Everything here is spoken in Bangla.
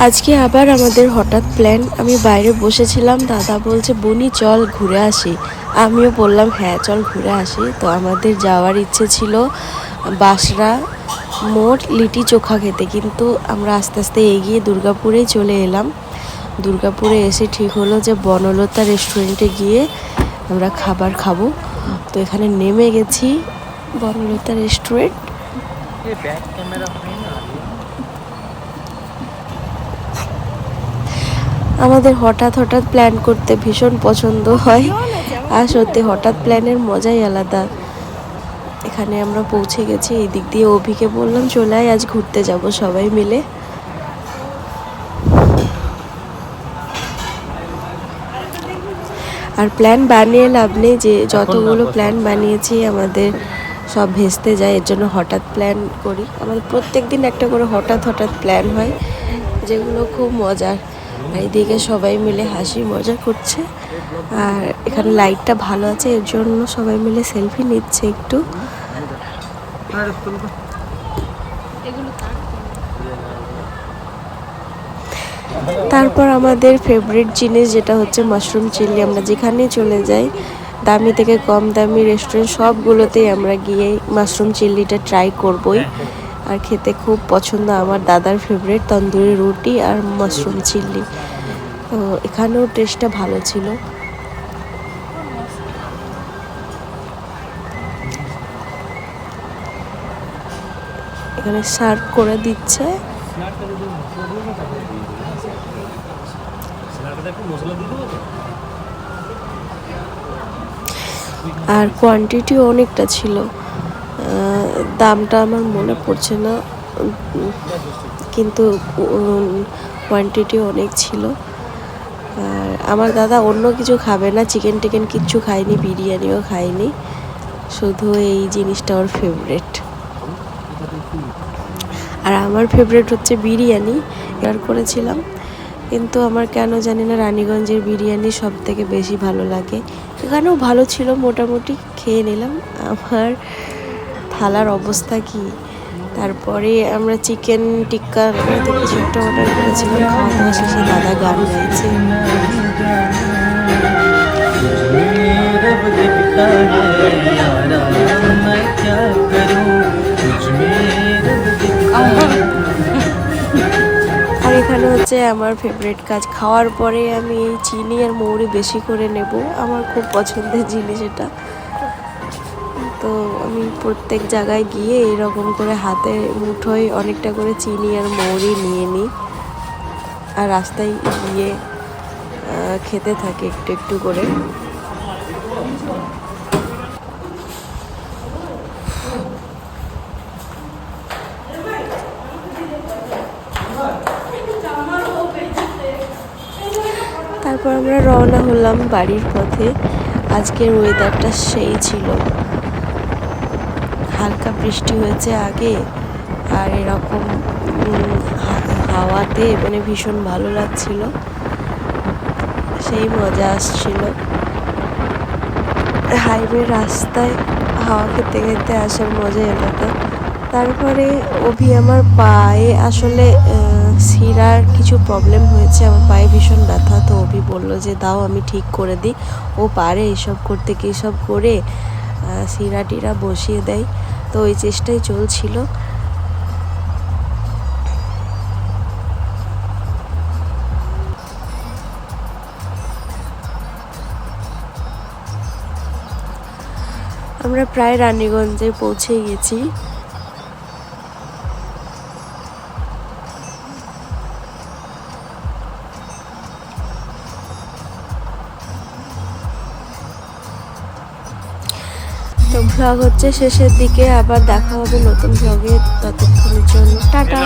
আজকে আবার আমাদের হঠাৎ প্ল্যান। আমি বাইরে বসেছিলাম, দাদা বলছে বুনি চল ঘুরে আসি। আমিও বললাম হ্যাঁ চল ঘুরে আসি। তো আমাদের যাওয়ার ইচ্ছে ছিল বাসরা মোড় লিটি চোখা খেতে, কিন্তু আমরা আস্তে আস্তে এগিয়ে দুর্গাপুরেই চলে এলাম। দুর্গাপুরে এসে ঠিক হলো যে বনলতা রেস্টুরেন্টে গিয়ে আমরা খাবার খাবো। তো এখানে নেমে গেছি বনলতা রেস্টুরেন্ট। আমাদের হঠাৎ হঠাৎ প্ল্যান করতে ভীষণ পছন্দ হয়, আর সত্যি হঠাৎ প্ল্যানের মজাই আলাদা। এখানে আমরা পৌঁছে গেছি। এই দিক দিয়ে অভিকে বললাম চলে আয়, আজ ঘুরতে যাব সবাই মিলে। আর প্ল্যান বানিয়ে লাভ নেই, যে যতগুলো প্ল্যান বানিয়েছি আমাদের সব ভেস্তে যায়। এর জন্য হঠাৎ প্ল্যান করি। আমাদের প্রত্যেক দিন একটা করে হঠাৎ হঠাৎ প্ল্যান হয়, যেগুলো খুব মজার। আর এদিকে সবাই মিলে হাসি মজা করছে, আর এখানে লাইটটা ভালো আছে, এর জন্য সবাই মিলে সেলফি নিচ্ছে একটু। তারপর আমাদের ফেভারিট জিনিস যেটা হচ্ছে মাশরুম চিলি। আমরা যেখানেই চলে যাই, দামি থেকে কম দামি রেস্টুরেন্ট সবগুলোতেই আমরা গিয়ে মাশরুম চিল্লিটা ট্রাই করবই। আর খেতে খুব পছন্দ, আমার দাদার ফেভারিট তন্দুরি রুটি আর মাশরুম চিল্লি। তো এখানেও টেস্টটা ভালো ছিল। এখানে সার্ভ করে দিচ্ছে। আর কোয়ান্টিটি অনেকটা ছিল, দামটা আমার মনে পড়ছে না, কিন্তু কোয়ান্টিটি অনেক ছিল। আর আমার দাদা অন্য কিছু খাবে না, চিকেন টিকেন কিচ্ছু খায়নি, বিরিয়ানিও খায়নি, শুধু এই জিনিসটা ওর ফেভারেট। আর আমার ফেভারেট হচ্ছে বিরিয়ানি। অর্ডার করেছিলাম, কিন্তু আমার কেন জানি না রানীগঞ্জের বিরিয়ানি সব থেকে বেশি ভালো লাগে। এখানেও ভালো ছিল, মোটামুটি খেয়ে নিলাম। আমার থালার অবস্থা কি! তারপরে আমরা চিকেন টিক্কা কিছু একটা অর্ডার করেছিলাম। খাওয়া দাওয়া শেষে দাদা গান গাইছে। আর এখানে হচ্ছে আমার ফেভারিট কাজ, খাওয়ার পরে আমি এই চিনি আর মৌরি বেশি করে নেব। আমার খুব পছন্দের জিনিস এটা। তো আমি প্রত্যেক জায়গায় গিয়ে এরকম করে হাতে মুঠোয় অনেকটা করে চিনি আর মৌরি নিয়ে নিই, আর রাস্তায় গিয়ে খেতে থাকি একটু একটু করে। তারপর আমরা রওনা হলাম বাড়ির পথে। আজকের ওয়েদারটা সেই ছিল, হালকা বৃষ্টি হয়েছে আগে, আর এরকম হাওয়াতে মানে ভীষণ ভালো লাগছিল, সেই মজা আসছিল। হাইওয়ে রাস্তায় হাওয়া খেতে খেতে আসার মজাই আলাদা। তারপরে অভি আমার পায়ে আসলে শিরার কিছু প্রবলেম হয়েছে, আমার পায়ে ভীষণ ব্যথা। তো অভি বললো যে দাও আমি ঠিক করে দিই। ও পারে এইসব করতে, কি সব করে শিরা টিরা বসিয়ে দেয়। তো ওই চেষ্টাই চলছিল। আমরা প্রায় রানীগঞ্জে পৌঁছে গেছি। তো ভ্লগ হচ্ছে শেষের দিকে, আবার দেখা হবে নতুন ভ্লগে। ততক্ষণের জন্য টাটা।